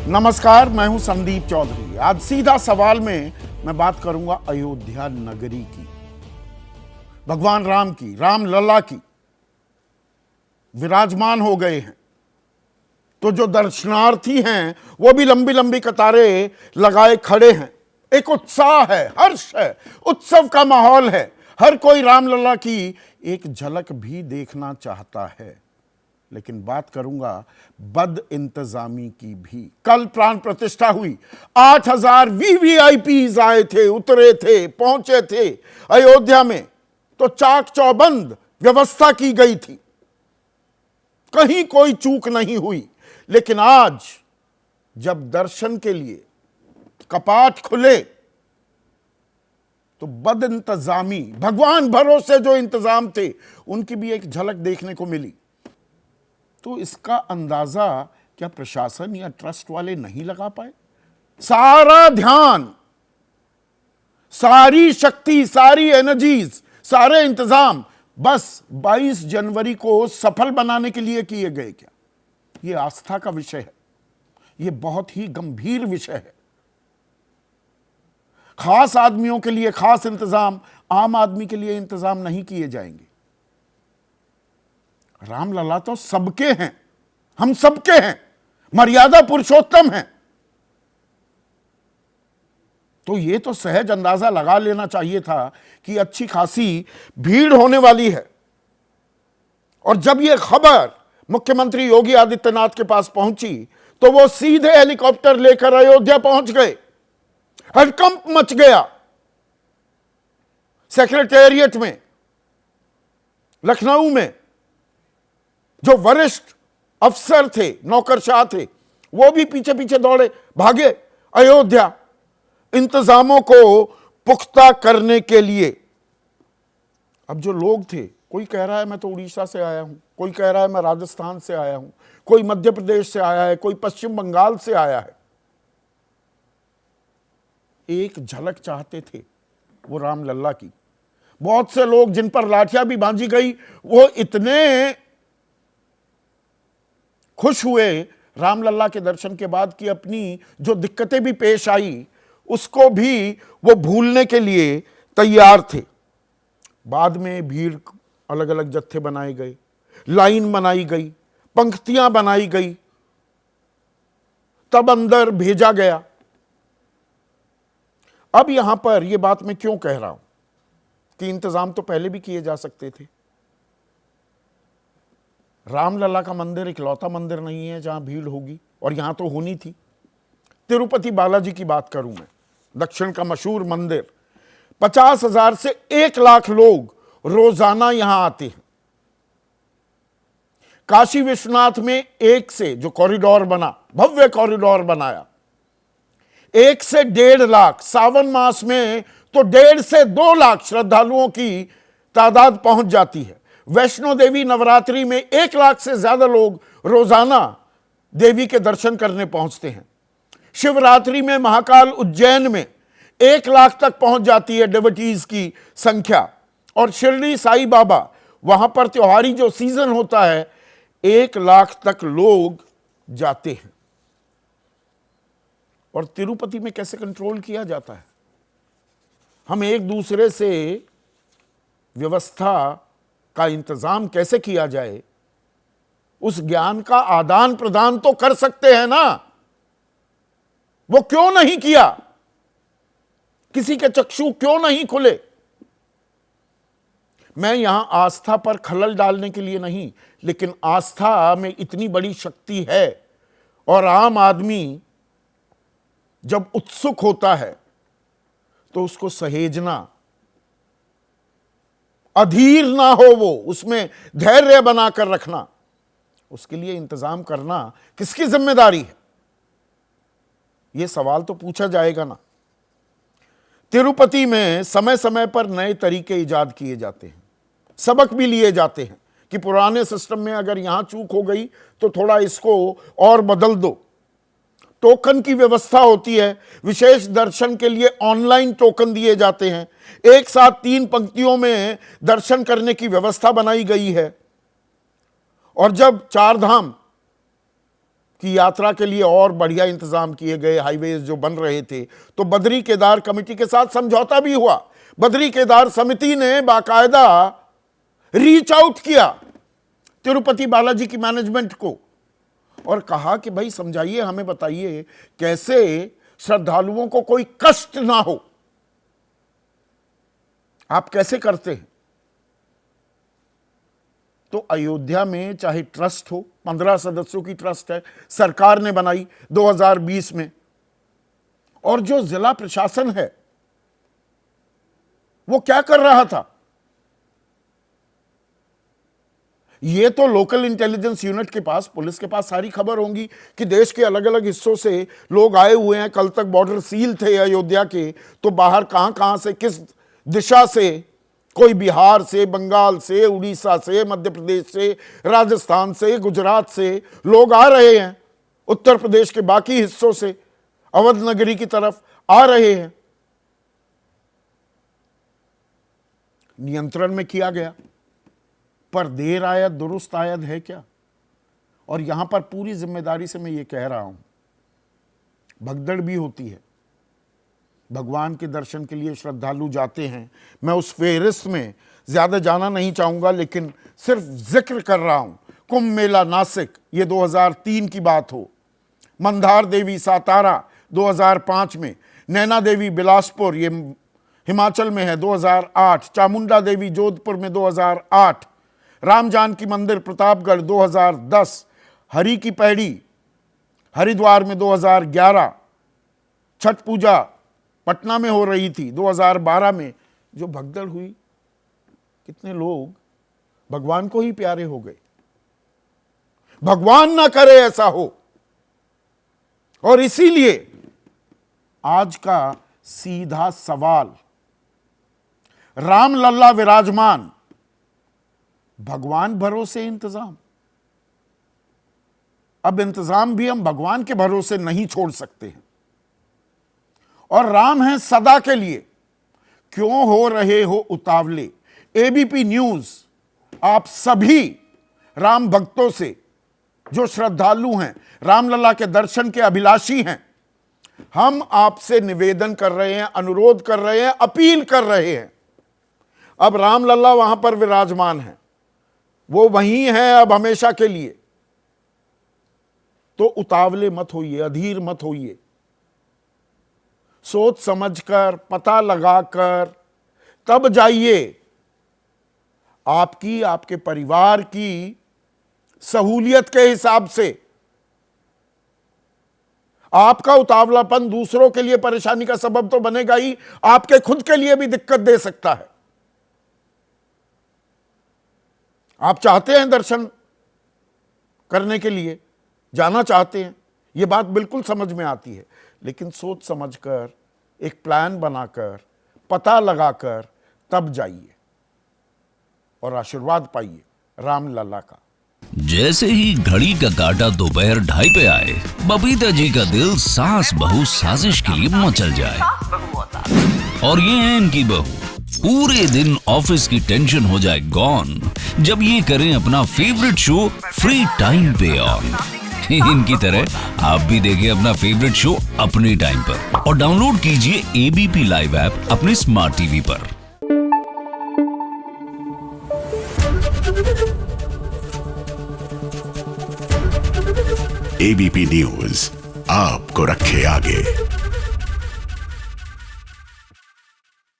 नमस्कार, मैं हूं संदीप चौधरी। आज सीधा सवाल में मैं बात करूंगा अयोध्या नगरी की, भगवान राम की, राम लला की। विराजमान हो गए हैं तो जो दर्शनार्थी हैं वो भी लंबी लंबी कतारें लगाए खड़े हैं। एक उत्साह है, हर्ष है, उत्सव का माहौल है। हर कोई रामलला की एक झलक भी देखना चाहता है। लेकिन बात करूंगा बद इंतजामी की भी। कल प्राण प्रतिष्ठा हुई, 8000 वीवीआईपीज आए थे, उतरे थे, पहुंचे थे अयोध्या में, तो चाक चौबंद व्यवस्था की गई थी, कहीं कोई चूक नहीं हुई। लेकिन आज जब दर्शन के लिए कपाट खुले तो बद इंतजामी, भगवान भरोसे जो इंतजाम थे उनकी भी एक झलक देखने को मिली। तो इसका अंदाजा क्या प्रशासन या ट्रस्ट वाले नहीं लगा पाए? सारा ध्यान, सारी शक्ति, सारी एनर्जीज, सारे इंतजाम बस 22 जनवरी को सफल बनाने के लिए किए गए क्या? यह आस्था का विषय है, यह बहुत ही गंभीर विषय है। खास आदमियों के लिए खास इंतजाम, आम आदमी के लिए इंतजाम नहीं किए जाएंगे। रामलला तो सबके हैं, हम सबके हैं, मर्यादा पुरुषोत्तम हैं। तो यह तो सहज अंदाजा लगा लेना चाहिए था कि अच्छी खासी भीड़ होने वाली है। और जब यह खबर मुख्यमंत्री योगी आदित्यनाथ के पास पहुंची तो वो सीधे हेलीकॉप्टर लेकर अयोध्या पहुंच गए। हड़कंप मच गया सेक्रेटेरिएट में, लखनऊ में। जो वरिष्ठ अफसर थे, नौकरशाह थे, वो भी पीछे पीछे दौड़े, भागे अयोध्या इंतजामों को पुख्ता करने के लिए। अब जो लोग थे, कोई कह रहा है मैं तो उड़ीसा से आया हूं, कोई कह रहा है मैं राजस्थान से आया हूं, कोई मध्य प्रदेश से आया है, कोई पश्चिम बंगाल से आया है। एक झलक चाहते थे वो रामलला की। बहुत से लोग जिन पर लाठियां भी बांधी गई, वो इतने खुश हुए रामलला के दर्शन के बाद कि अपनी जो दिक्कतें भी पेश आई उसको भी वो भूलने के लिए तैयार थे। बाद में भीड़, अलग अलग जत्थे बनाए गए, लाइन बनाई गई, पंक्तियां बनाई गई, तब अंदर भेजा गया। अब यहां पर यह बात मैं क्यों कह रहा हूं कि इंतजाम तो पहले भी किए जा सकते थे। रामलला का मंदिर इकलौता मंदिर नहीं है जहां भीड़ होगी, और यहां तो होनी थी। तिरुपति बालाजी की बात करूं मैं, दक्षिण का मशहूर मंदिर, 50,000 से 1 लाख लोग रोजाना यहां आते हैं। काशी विश्वनाथ में एक से जो कॉरिडोर बना, भव्य कॉरिडोर बनाया, 1 से 1.5 लाख, सावन मास में तो 1.5 से 2 लाख श्रद्धालुओं की तादाद पहुंच जाती है। वैष्णो देवी नवरात्रि में 1 लाख से ज्यादा लोग रोजाना देवी के दर्शन करने पहुंचते हैं। शिवरात्रि में महाकाल उज्जैन में 1 लाख तक पहुंच जाती है डिवोटीज की संख्या। और शिरडी साईं बाबा, वहां पर त्योहारी जो सीजन होता है, 1 लाख तक लोग जाते हैं। और तिरुपति में कैसे कंट्रोल किया जाता है? हम एक दूसरे से व्यवस्था का इंतजाम कैसे किया जाए, उस ज्ञान का आदान प्रदान तो कर सकते हैं ना। वो क्यों नहीं किया? किसी के चक्षु क्यों नहीं खुले? मैं यहां आस्था पर खलल डालने के लिए नहीं, लेकिन आस्था में इतनी बड़ी शक्ति है, और आम आदमी जब उत्सुक होता है तो उसको सहेजना, अधीर ना हो, वो उसमें धैर्य बनाकर रखना, उसके लिए इंतजाम करना किसकी जिम्मेदारी है? यह सवाल तो पूछा जाएगा ना। तिरुपति में समय समय पर नए तरीके इजाद किए जाते हैं, सबक भी लिए जाते हैं कि पुराने सिस्टम में अगर यहां चूक हो गई तो थोड़ा इसको और बदल दो। टोकन की व्यवस्था होती है, विशेष दर्शन के लिए ऑनलाइन टोकन दिए जाते हैं। एक साथ 3 पंक्तियों में दर्शन करने की व्यवस्था बनाई गई है। और जब 4 धाम कि यात्रा के लिए और बढ़िया इंतजाम किए गए, हाईवेज जो बन रहे थे, तो बद्री केदार कमेटी के साथ समझौता भी हुआ। बद्री केदार समिति ने बाकायदा रीच आउट किया तिरुपति बालाजी की मैनेजमेंट को और कहा कि भाई समझाइए, हमें बताइए कैसे श्रद्धालुओं को कोई कष्ट ना हो, आप कैसे करते हैं। तो अयोध्या में चाहे ट्रस्ट हो, 15 सदस्यों की ट्रस्ट है, सरकार ने बनाई 2020 में, और जो जिला प्रशासन है वो क्या कर रहा था? ये तो लोकल इंटेलिजेंस यूनिट के पास, पुलिस के पास सारी खबर होंगी कि देश के अलग अलग हिस्सों से लोग आए हुए हैं। कल तक बॉर्डर सील थे अयोध्या के, तो बाहर कहां कहां से, किस दिशा से, कोई बिहार से, बंगाल से, उड़ीसा से, मध्य प्रदेश से, राजस्थान से, गुजरात से लोग आ रहे हैं, उत्तर प्रदेश के बाकी हिस्सों से अवध नगरी की तरफ आ रहे हैं। नियंत्रण में किया गया, पर देर आयत दुरुस्त आयत है क्या? और यहां पर पूरी जिम्मेदारी से मैं ये कह रहा हूं, भगदड़ भी होती है। भगवान के दर्शन के लिए श्रद्धालु जाते हैं, मैं उस फेहरिस्त में ज्यादा जाना नहीं चाहूंगा, लेकिन सिर्फ जिक्र कर रहा हूं। कुंभ मेला नासिक, ये 2003 की बात हो, मंदार देवी सातारा 2005 में, नैना देवी बिलासपुर, ये हिमाचल में है, 2008, चामुंडा देवी जोधपुर में 2008, राम जानकी मंदिर प्रतापगढ़ 2010, हरि की पैड़ी हरिद्वार में 2011, छठ पूजा पटना में हो रही थी 2012 में। जो भगदड़ हुई, कितने लोग भगवान को ही प्यारे हो गए। भगवान ना करे ऐसा हो। और इसीलिए आज का सीधा सवाल, राम लल्ला विराजमान, भगवान भरोसे इंतजाम। अब इंतजाम भी हम भगवान के भरोसे नहीं छोड़ सकते हैं, और राम है सदा के लिए, क्यों हो रहे हो उतावले। एबीपी न्यूज आप सभी राम भक्तों से, जो श्रद्धालु हैं, रामलला के दर्शन के अभिलाषी हैं, हम आपसे निवेदन कर रहे हैं, अनुरोध कर रहे हैं, अपील कर रहे हैं। अब रामलला वहां पर विराजमान है, वो वहीं है अब हमेशा के लिए। तो उतावले मत होइए, अधीर मत होइए, सोच समझकर, पता लगाकर तब जाइए। आपकी, आपके परिवार की सहूलियत के हिसाब से। आपका उतावलापन दूसरों के लिए परेशानी का सबब तो बनेगा ही, आपके खुद के लिए भी दिक्कत दे सकता है। आप चाहते हैं दर्शन करने के लिए, जाना चाहते हैं, यह बात बिल्कुल समझ में आती है, लेकिन सोच समझकर, एक प्लान बनाकर, पता लगाकर तब जाइए और आशीर्वाद पाइए रामलला का। जैसे ही घड़ी का काटा दोपहर 2:30 पे आए, बबीता जी का दिल सास बहू साजिश के लिए मचल जाए। और ये है इनकी बहू, पूरे दिन ऑफिस की टेंशन हो जाए गॉन जब ये करें अपना फेवरेट शो फ्री टाइम पे ऑन। इनकी तरह आप भी देखें अपना फेवरेट शो अपने टाइम पर और डाउनलोड कीजिए एबीपी लाइव ऐप अपने स्मार्ट टीवी पर। एबीपी न्यूज आपको रखे आगे।